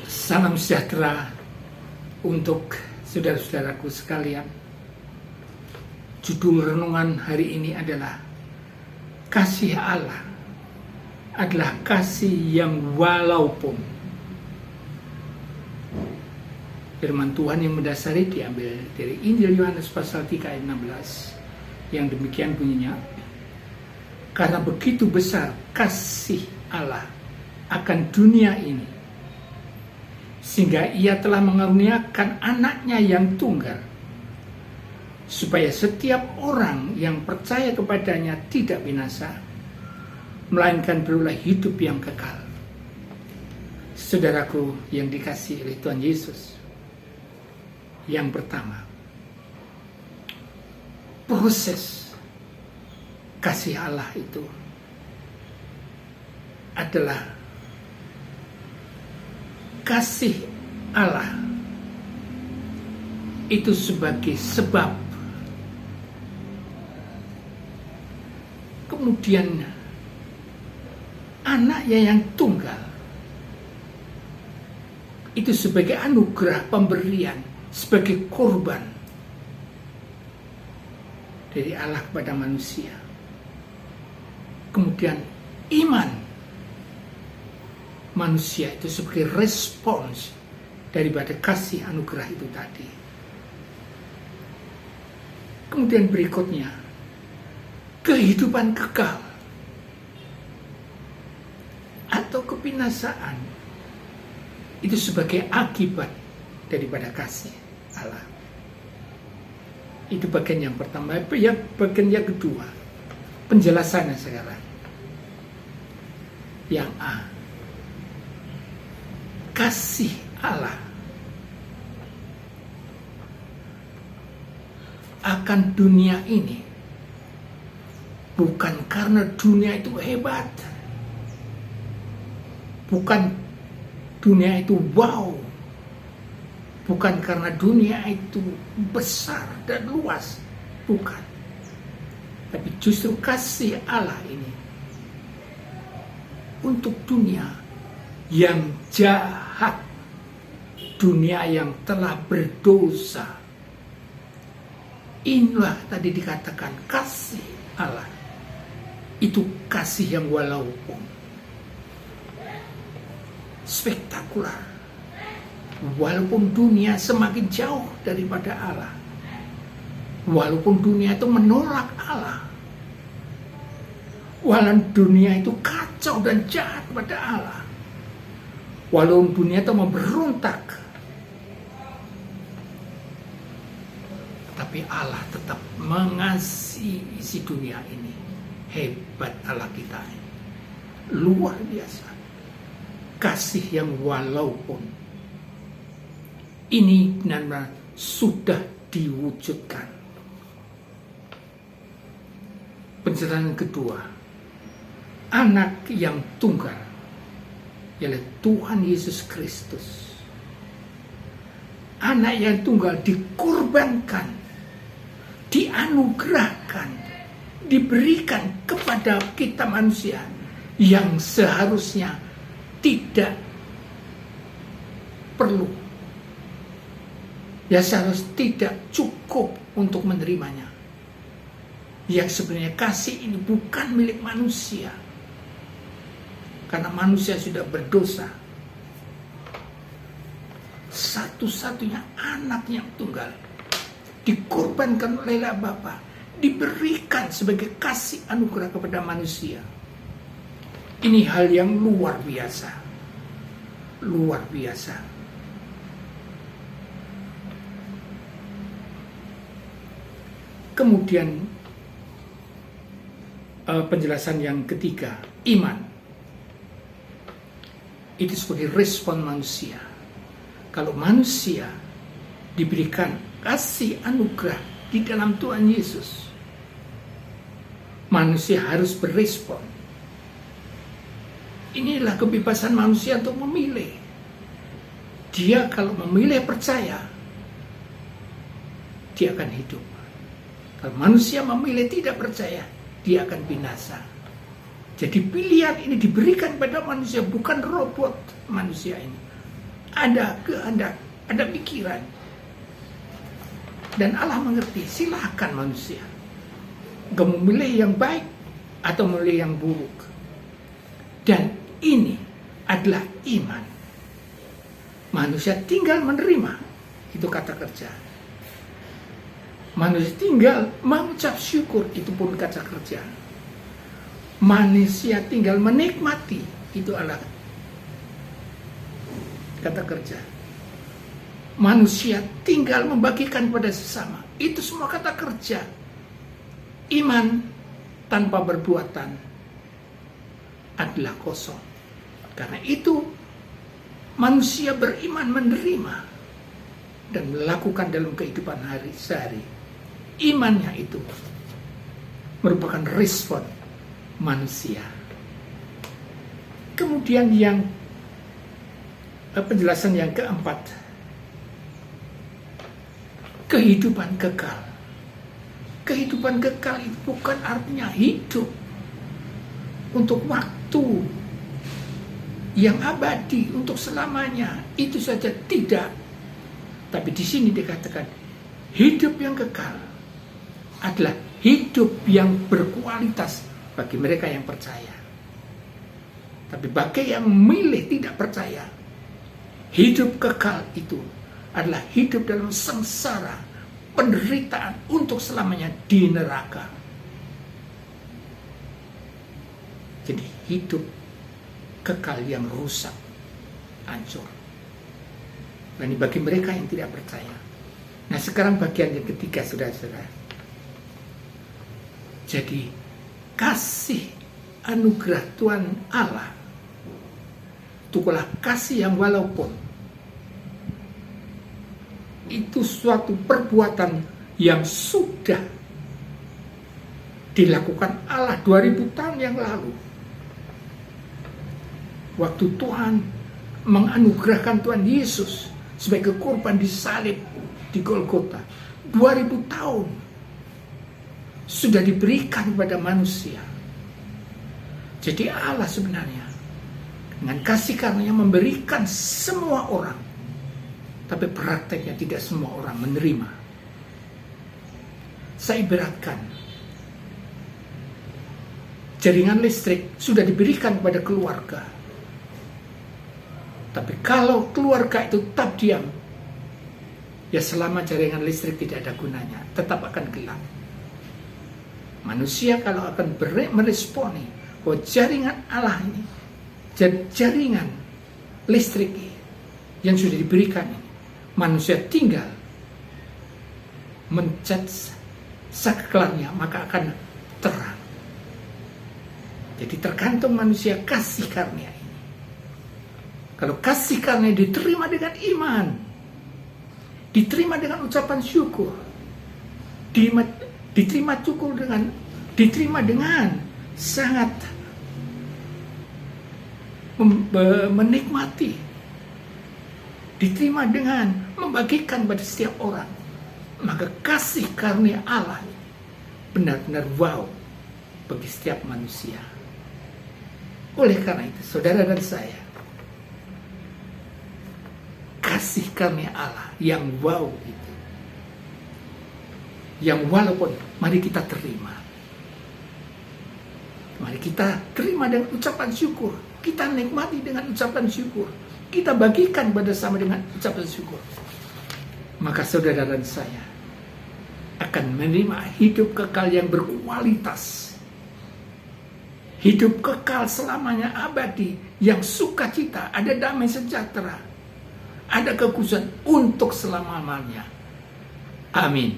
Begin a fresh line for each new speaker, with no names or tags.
Salam sejahtera untuk saudara-saudaraku sekalian. Judul renungan hari ini adalah kasih Allah adalah kasih yang walaupun. Firman Tuhan yang mendasari diambil dari Injil Yohanes pasal 3 ayat 16 yang demikian bunyinya. Karena begitu besar kasih Allah akan dunia ini, sehingga ia telah mengaruniakan anaknya yang tunggal, supaya setiap orang yang percaya kepadanya tidak binasa, melainkan beroleh hidup yang kekal. Saudaraku yang dikasihi oleh Tuhan Yesus, yang pertama, proses kasih Allah itu adalah kasih Allah itu sebagai sebab, kemudian anaknya yang tunggal itu sebagai anugerah pemberian, sebagai korban dari Allah kepada manusia. Kemudian iman manusia itu sebagai respons daripada kasih anugerah itu tadi. Kemudian berikutnya, kehidupan kekal atau kebinasaan itu sebagai akibat daripada kasih Allah. Itu bagian yang pertama. Bagian yang kedua, penjelasannya sekarang. Yang A, kasih Allah akan dunia ini bukan karena dunia itu hebat, bukan dunia itu wow, bukan karena dunia itu besar dan luas, bukan. Tapi justru kasih Allah ini untuk dunia yang jahat, dunia yang telah berdosa. Inilah tadi dikatakan kasih Allah itu kasih yang walaupun spektakuler, walaupun dunia semakin jauh daripada Allah, walaupun dunia itu menolak Allah, walaupun dunia itu kacau dan jahat pada Allah, walaupun dunia itu memberontak, tapi Allah tetap mengasihi isi dunia ini. Hebat Allah kita ini, luar biasa. Kasih yang walaupun ini benar-benar sudah diwujudkan. Penjelasan kedua, anak yang tunggal, yaitu Tuhan Yesus Kristus. Anak yang tunggal dikorbankan, dianugerahkan, diberikan kepada kita manusia yang seharusnya tidak perlu, ya seharusnya tidak cukup untuk menerimanya. Yang sebenarnya kasih ini bukan milik manusia, karena manusia sudah berdosa. Satu-satunya anak yang tunggal dikorbankan oleh Bapa, diberikan sebagai kasih anugerah kepada manusia. Ini hal yang luar biasa, luar biasa. Kemudian penjelasan yang ketiga, iman itu sebagai respon manusia. Kalau manusia diberikan kasih anugerah di dalam Tuhan Yesus, manusia harus berespon. Inilah kebebasan manusia untuk memilih. Dia kalau memilih percaya, dia akan hidup. Kalau manusia memilih tidak percaya, dia akan binasa. Jadi pilihan ini diberikan pada manusia, bukan robot manusia ini. ada kehendak, ada pikiran. Dan Allah mengerti, silakan manusia. Kamu memilih yang baik atau memilih yang buruk. Dan ini adalah iman. Manusia tinggal menerima, itu kata kerja. Manusia tinggal mengucap syukur, itu pun kata kerja. Manusia tinggal menikmati, itu adalah kata kerja. Manusia tinggal membagikan pada sesama, itu semua kata kerja. Iman tanpa perbuatan adalah kosong. Karena itu manusia beriman menerima dan melakukan dalam kehidupan sehari. Imannya itu merupakan respon manusia. Kemudian yang penjelasan yang keempat, kehidupan kekal. Kehidupan kekal itu bukan artinya hidup untuk waktu yang abadi, untuk selamanya. Itu saja tidak. Tapi di sini dikatakan hidup yang kekal adalah hidup yang berkualitas bagi mereka yang percaya. Tapi bagi yang memilih tidak percaya, hidup kekal itu adalah hidup dalam sengsara, penderitaan untuk selamanya di neraka. Jadi hidup kekal yang rusak, hancur. Nah, ini bagi mereka yang tidak percaya. Nah, sekarang bagian yang ketiga, saudara-saudara. Jadi kasih anugerah Tuhan Allah itulah kasih yang walaupun itu suatu perbuatan yang sudah dilakukan Allah 2000 tahun yang lalu. Waktu Tuhan menganugerahkan Tuhan Yesus sebagai korban disalib di Golgota, 2000 tahun sudah diberikan kepada manusia. Jadi Allah sebenarnya dengan kasih karunia memberikan semua orang, tapi prakteknya tidak semua orang menerima. Saya ibaratkan, jaringan listrik sudah diberikan kepada keluarga, tapi kalau keluarga itu tetap diam, ya selama jaringan listrik tidak ada gunanya, tetap akan gelap. Manusia kalau akan meresponi bahwa jaringan Allah ini, jaringan listrik yang sudah diberikan ini, manusia tinggal mencet saklarnya, maka akan terang. Jadi tergantung manusia kasih karunia ini. Kalau kasih karunia diterima dengan iman, diterima dengan ucapan syukur, diterima dengan sangat menikmati, diterima dengan membagikan pada setiap orang, maka kasih karunia Allah benar-benar wow bagi setiap manusia. Oleh karena itu, saudara dan saya, kasih karunia Allah yang wow itu, yang walaupun, mari kita terima. Mari kita terima dengan ucapan syukur. Kita nikmati dengan ucapan syukur. Kita bagikan bersama dengan ucapan syukur. Maka saudara dan saya akan menerima hidup kekal yang berkualitas. Hidup kekal selamanya abadi, yang sukacita, ada damai sejahtera, ada kekudusan untuk selama-lamanya. Amin.